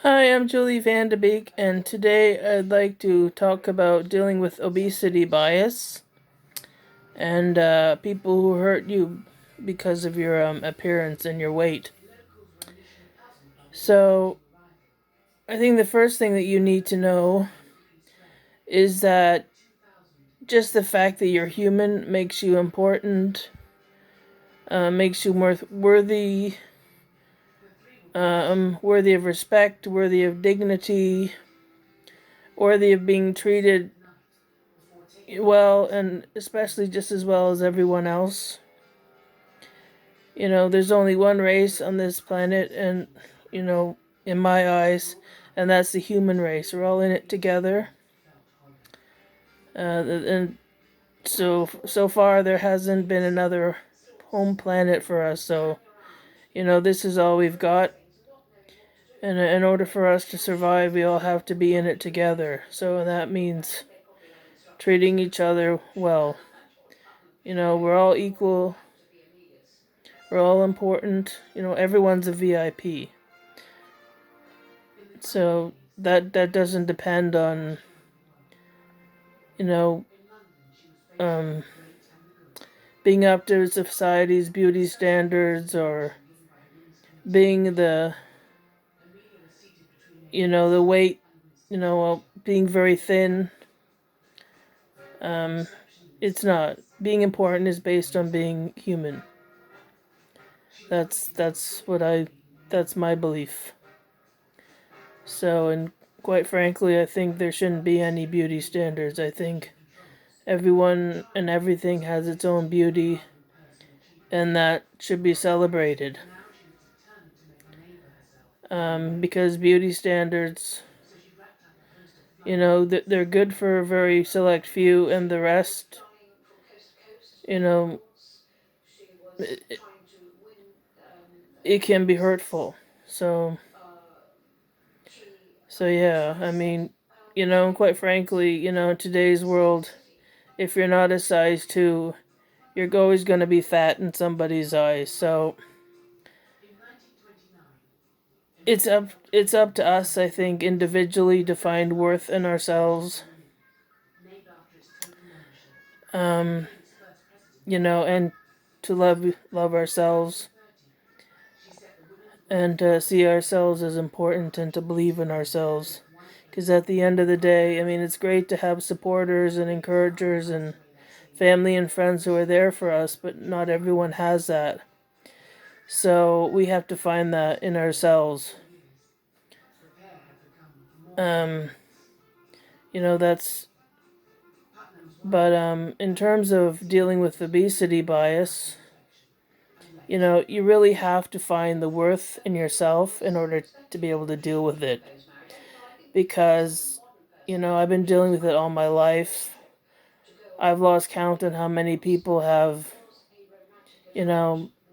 Hi, I'm Julie Van de Beek, and today I'd like to talk about dealing with obesity bias and people who hurt you because of your appearance and your weight. So, I think the first thing that you need to know is that just the fact that you're human makes you important, makes you more worthy of respect, worthy of dignity, worthy of being treated well, and especially just as well as everyone else. There's only one race on this planet, and, in my eyes, and that's the human race. We're all in it together. And so far, there hasn't been another home planet for us, so, this is all we've got. And in order for us to survive, we all have to be in it together. So that means treating each other well. We're all equal. We're all important. Everyone's a VIP. So that doesn't depend on, um, being up to society's beauty standards, or being the weight, being very thin. It's not. Being important is based on being human. That's my belief. So, and quite frankly, I think there shouldn't be any beauty standards. I think everyone and everything has its own beauty, and that should be celebrated. Because beauty standards, they're good for a very select few, and the rest, it, it can be hurtful. So yeah, I mean, quite frankly, in today's world, if you're not a size 2, you're always going to be fat in somebody's eyes. So it's up to us, I think, individually to find worth in ourselves. And to love ourselves, and to see ourselves as important, and to believe in ourselves. Because at the end of the day, I mean, it's great to have supporters and encouragers and family and friends who are there for us, but not everyone has that. So we have to find that in ourselves. That's. But in terms of dealing with obesity bias, you really have to find the worth in yourself in order to be able to deal with it. Because, I've been dealing with it all my life. I've lost count on how many people have,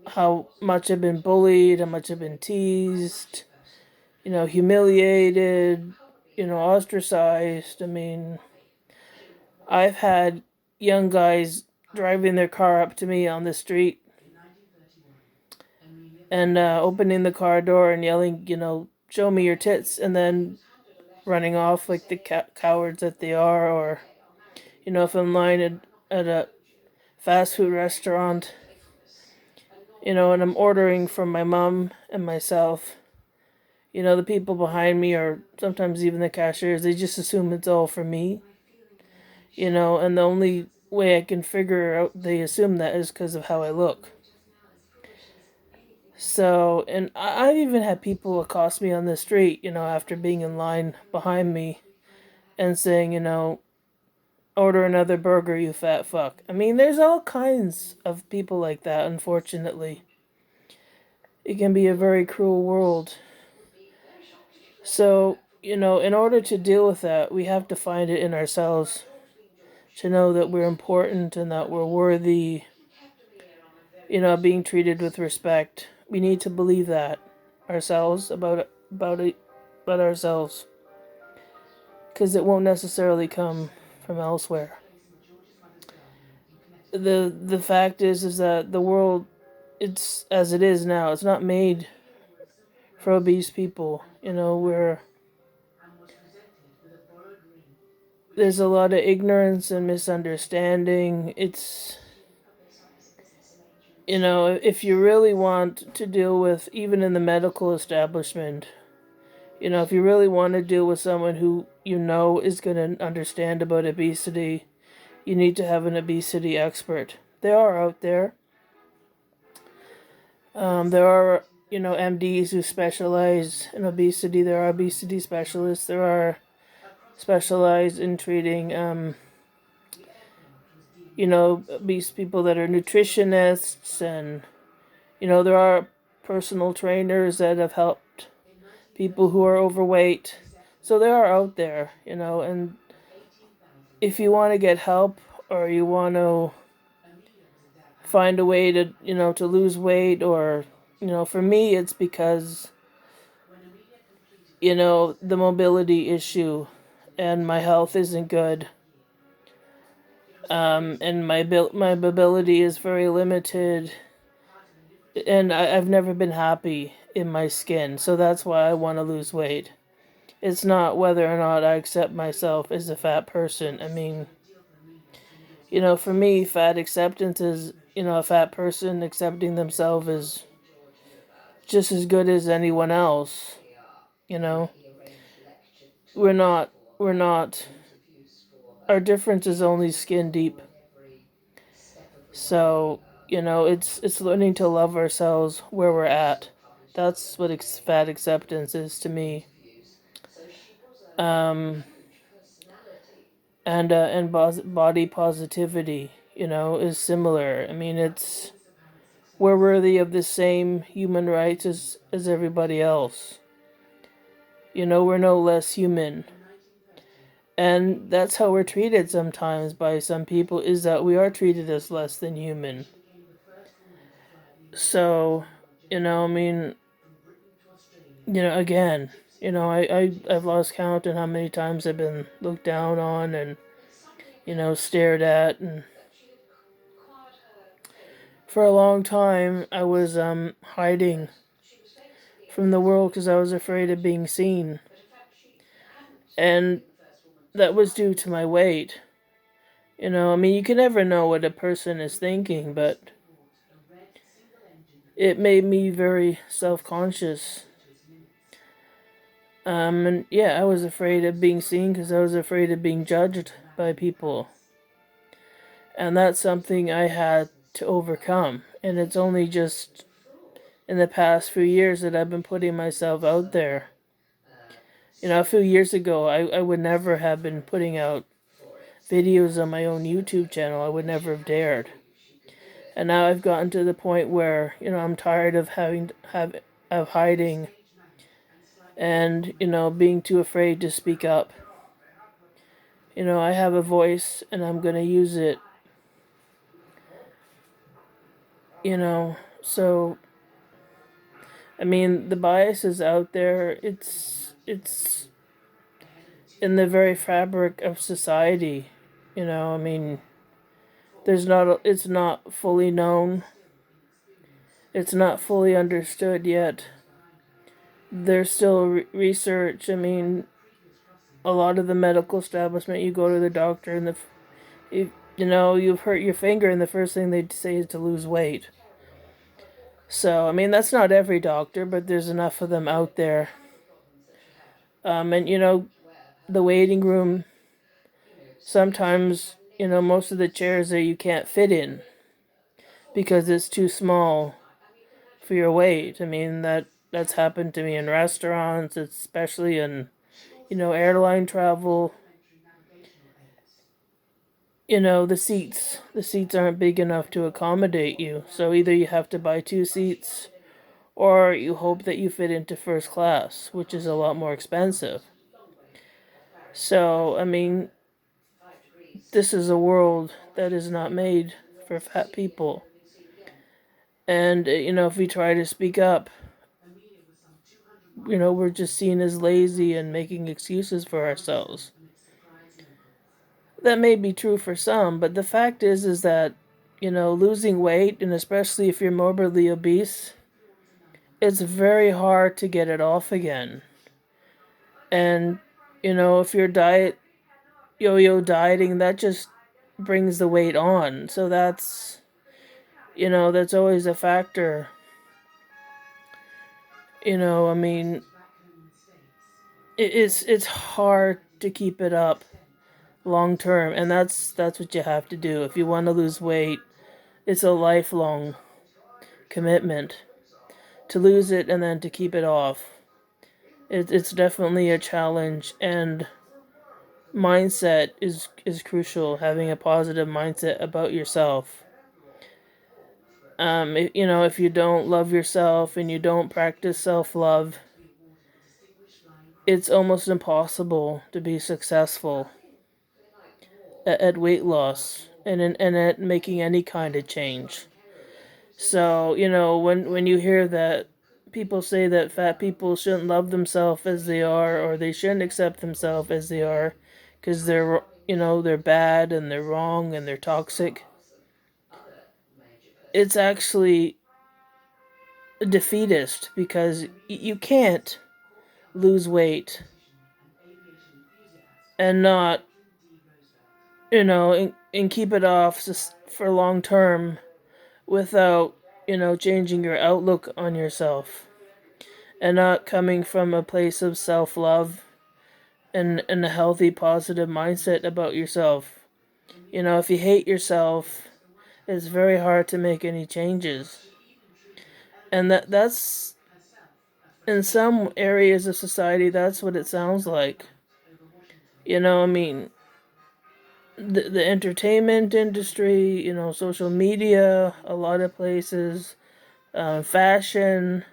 how much I've been bullied, how much I've been teased, humiliated, ostracized. I mean, I've had young guys driving their car up to me on the street and opening the car door and yelling, show me your tits, and then running off like the cowards that they are. Or, if I'm in line at a fast food restaurant, and I'm ordering from my mom and myself, the people behind me, or sometimes even the cashiers, they just assume it's all for me, and the only way I can figure out they assume that is because of how I look. So, and I've even had people accost me on the street, after being in line behind me and saying, order another burger, you fat fuck. I mean, there's all kinds of people like that, unfortunately. It can be a very cruel world. So, in order to deal with that, we have to find it in ourselves to know that we're important and that we're worthy, being treated with respect. We need to believe that ourselves about ourselves, because it won't necessarily come from elsewhere. The fact is that the world, it's as it is now. It's not made for obese people. Where there's a lot of ignorance and misunderstanding. If you really want to deal with, even in the medical establishment, if you really want to deal with someone who is going to understand about obesity, you need to have an obesity expert. They are out there. There are, MDs who specialize in obesity. There are obesity specialists. There are specialized in treating, obese people that are nutritionists, and, there are personal trainers that have helped people who are overweight. So they are out there, and if you want to get help, or you want to find a way to, to lose weight, or, for me, it's because, the mobility issue, and my health isn't good. And my mobility is very limited, and I've never been happy in my skin, so that's why I want to lose weight. It's not whether or not I accept myself as a fat person. I mean, for me, fat acceptance is, a fat person accepting themselves is just as good as anyone else. You know, we're not, we're not, our difference is only skin deep. So, it's learning to love ourselves where we're at. That's what fat acceptance is to me. And body positivity, is similar. I mean, we're worthy of the same human rights as everybody else. We're no less human. And that's how we're treated sometimes by some people, is that we are treated as less than human. So, I mean, again, I've lost count on how many times I've been looked down on and, stared at. And for a long time, I was hiding from the world because I was afraid of being seen. And that was due to my weight. I mean, you can never know what a person is thinking, but it made me very self-conscious. And yeah, I was afraid of being seen because I was afraid of being judged by people. And that's something I had to overcome. And it's only just in the past few years that I've been putting myself out there. A few years ago, I would never have been putting out videos on my own YouTube channel. I would never have dared. And now I've gotten to the point where, I'm tired of of hiding and, being too afraid to speak up. I have a voice and I'm going to use it. So I mean, the bias is out there. It's in the very fabric of society. I mean, it's not fully known. It's not fully understood yet. There's still research. I mean, a lot of the medical establishment, you go to the doctor and you've hurt your finger, and the first thing they say is to lose weight. So, I mean, that's not every doctor, but there's enough of them out there. And the waiting room, sometimes, most of the chairs there you can't fit in because it's too small for your weight. I mean, that's happened to me in restaurants, especially in, airline travel. The seats aren't big enough to accommodate you. So either you have to buy 2 seats, or you hope that you fit into first class, which is a lot more expensive. So, I mean, this is a world that is not made for fat people. And, if we try to speak up, we're just seen as lazy and making excuses for ourselves. That may be true for some, but the fact is that, losing weight, and especially if you're morbidly obese, it's very hard to get it off again. And, if you're yo-yo dieting, that just brings the weight on. So that's always a factor. I mean, it's hard to keep it up long term, and that's what you have to do if you want to lose weight. It's a lifelong commitment to lose it and then to keep it off. It's definitely a challenge, and mindset is crucial. Having a positive mindset about yourself. If you don't love yourself and you don't practice self-love, it's almost impossible to be successful at weight loss and at making any kind of change. So, when you hear that people say that fat people shouldn't love themselves as they are, or they shouldn't accept themselves as they are because they're bad and they're wrong and they're toxic, it's actually defeatist, because you can't lose weight and not, and keep it off for long term without, changing your outlook on yourself and not coming from a place of self-love and a healthy, positive mindset about yourself. If you hate yourself, it's very hard to make any changes. And that's in some areas of society, that's what it sounds like. I mean, the entertainment industry, social media, a lot of places, fashion.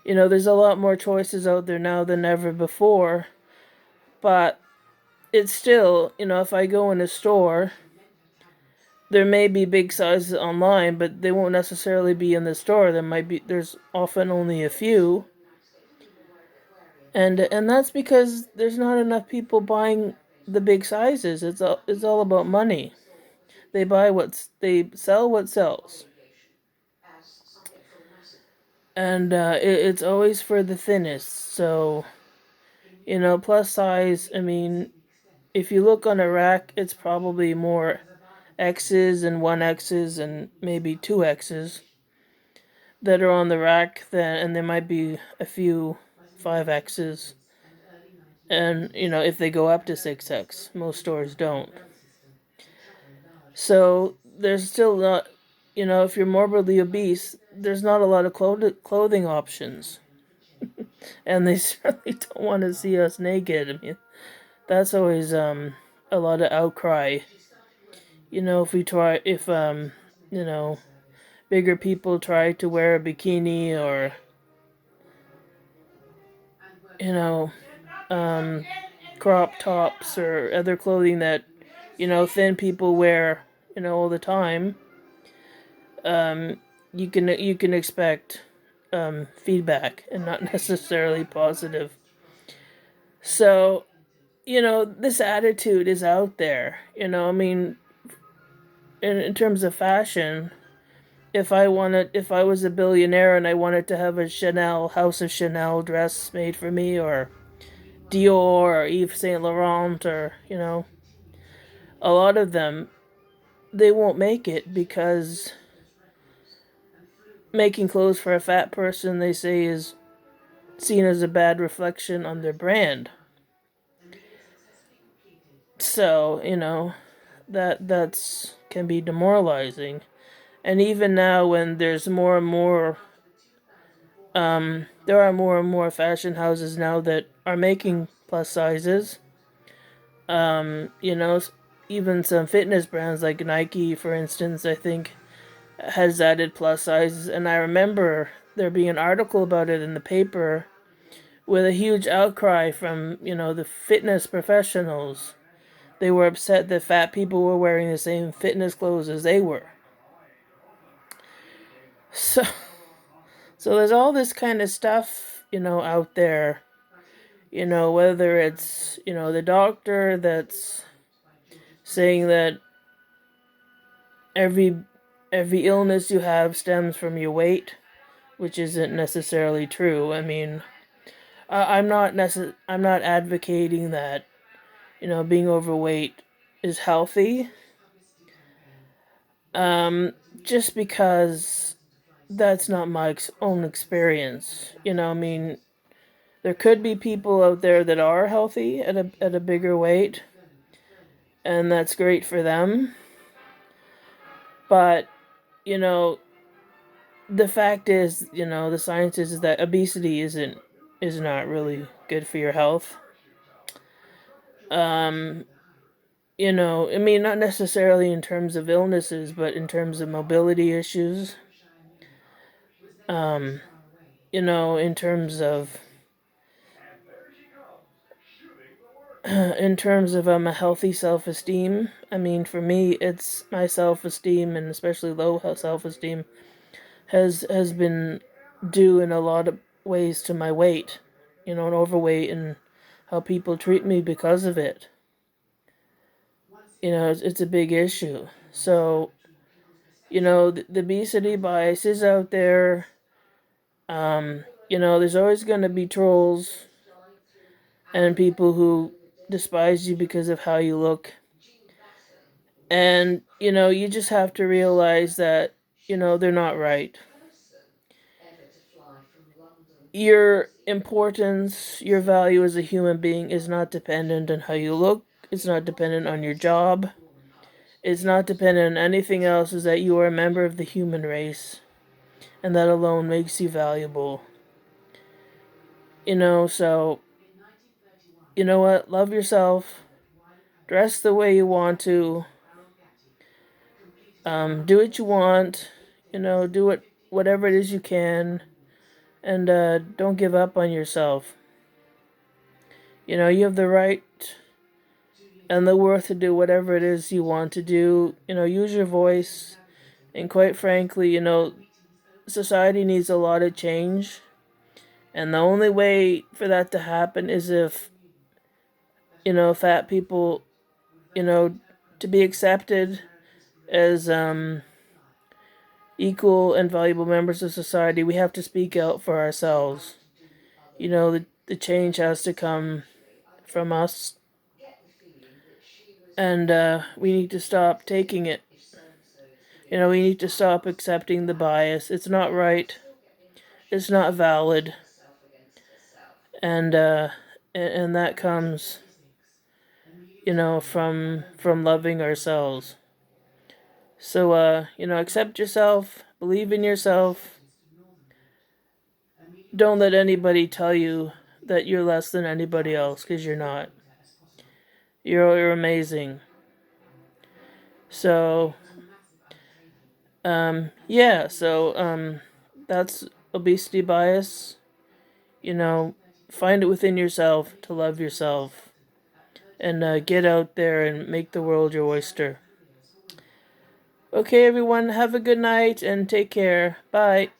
There's a lot more choices out there now than ever before. But it's still, if I go in a store, there may be big sizes online, but they won't necessarily be in the store. There's often only a few. And that's because there's not enough people buying the big sizes. It's all about money. They sell what sells. And it's always for the thinnest. So, plus size, I mean, if you look on a rack, it's probably more X's and 1X's and maybe 2X's that are on the rack, and there might be a few 5X's. And, if they go up to 6X, most stores don't. So there's still not, if you're morbidly obese, there's not a lot of clothing options. And they certainly don't want to see us naked. I mean, that's always a lot of outcry. If bigger people try to wear a bikini, or you know crop tops or other clothing that thin people wear all the time, you can expect feedback, and not necessarily positive. So this attitude is out there. I mean, in terms of fashion, if I was a billionaire and I wanted to have a House of Chanel dress made for me, or Dior or Yves Saint Laurent, or a lot of them, they won't make it because making clothes for a fat person, they say, is seen as a bad reflection on their brand. So that's can be demoralizing. And even now, when there are more and more fashion houses now that are making plus sizes. You know, even some fitness brands like Nike, for instance, I think has added plus sizes. And I remember there being an article about it in the paper with a huge outcry from, the fitness professionals. They were upset that fat people were wearing the same fitness clothes as they were. So, so there's all this kind of stuff, out there. Whether it's, the doctor that's saying that every every illness you have stems from your weight, which isn't necessarily true. I mean, I'm not advocating that, being overweight is healthy. Um, just because that's not my own experience. I mean, there could be people out there that are healthy at a bigger weight, and that's great for them. But, you know, the fact is, the science is that obesity is not really good for your health. Um, I mean, not necessarily in terms of illnesses, but in terms of mobility issues. Um, in terms of in terms of a healthy self-esteem. I mean, for me, it's my self-esteem, and especially low self-esteem has been due in a lot of ways to my weight, and overweight, and how people treat me because of it. It's a big issue. So, the obesity bias is out there. There's always going to be trolls and people who despise you because of how you look. And, you just have to realize that, they're not right. Your importance, your value as a human being is not dependent on how you look. It's not dependent on your job. It's not dependent on anything else. Is that you are a member of the human race. And that alone makes you valuable. So, you know what? Love yourself. Dress the way you want to. Do what you want. Do whatever it is you can. And don't give up on yourself. You have the right and the worth to do whatever it is you want to do. Use your voice. And quite frankly, society needs a lot of change. And the only way for that to happen is if, fat people, to be accepted as equal and valuable members of society, we have to speak out for ourselves. The change has to come from us. And we need to stop taking it. We need to stop accepting the bias. It's not right. It's not valid. And and that comes, from loving ourselves. So accept yourself, believe in yourself. Don't let anybody tell you that you're less than anybody else, because you're not. You're amazing. So that's obesity bias. Find it within yourself to love yourself, and get out there and make the world your oyster. Okay, everyone, have a good night and take care. Bye.